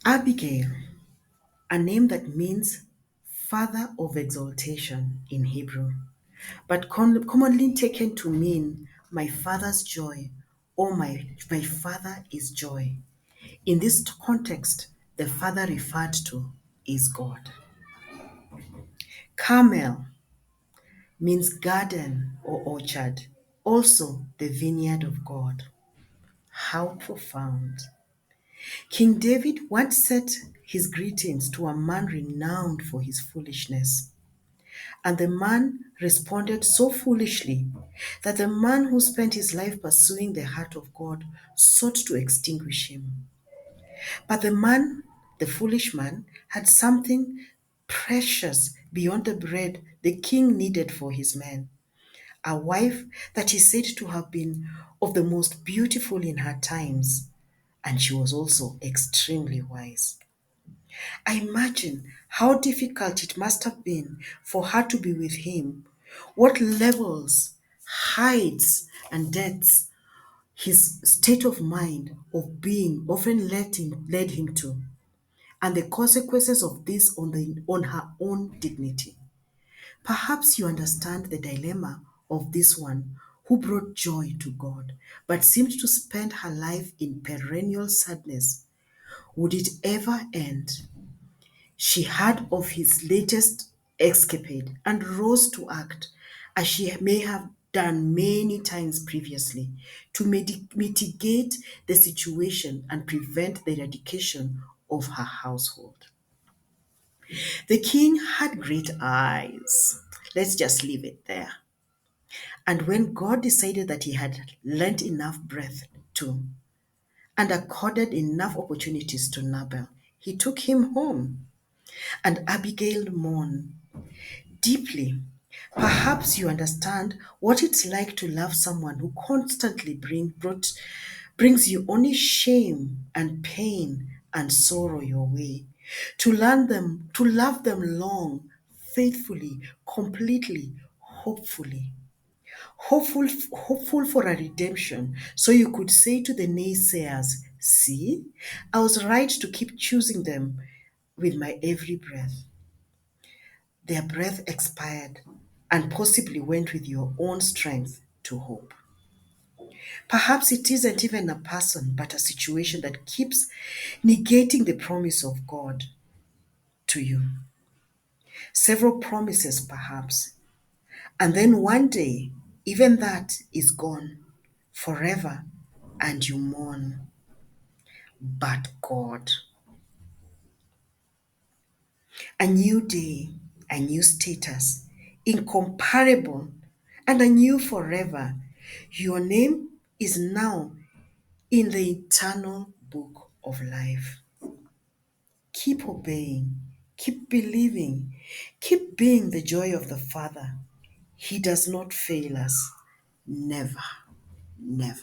Abigail, a name that means father of exaltation in Hebrew, but commonly taken to mean my father's joy or my father is joy. In this context, the father referred to is God. Carmel means garden or orchard, also the vineyard of God. How profound. King David once sent his greetings to a man renowned for his foolishness. And the man responded so foolishly that the man who spent his life pursuing the heart of God sought to extinguish him. But the foolish man, had something precious beyond the bread the king needed for his men. A wife that is said to have been of the most beautiful in her times, and she was also extremely wise. I imagine how difficult it must have been for her to be with him, what levels, heights, and depths his state of mind of being often led him to, and the consequences of this on her own dignity. Perhaps you understand the dilemma of this one who brought joy to God, but seemed to spend her life in perennial sadness. Would it ever end? She heard of his latest escapade and rose to act, as she may have done many times previously, to mitigate the situation and prevent the eradication of her household. The king had great eyes. Let's just leave it there. And when God decided that he had lent enough breath to and accorded enough opportunities to Nabal, he took him home. And Abigail mourned deeply. Perhaps you understand what it's like to love someone who constantly brings you only shame and pain and sorrow your way. To love them long, faithfully, completely, hopefully. Hopeful for a redemption, so you could say to the naysayers, see, I was right to keep choosing them with my every breath. Their breath expired and possibly went with your own strength to hope. Perhaps it isn't even a person, but a situation that keeps negating the promise of God to you. Several promises, perhaps. And then one day, even that is gone forever, and you mourn. But God, a new day, a new status, incomparable, and a new forever. Your name is now in the eternal book of life. Keep obeying, keep believing, keep being the joy of the Father. He does not fail us. Never, never.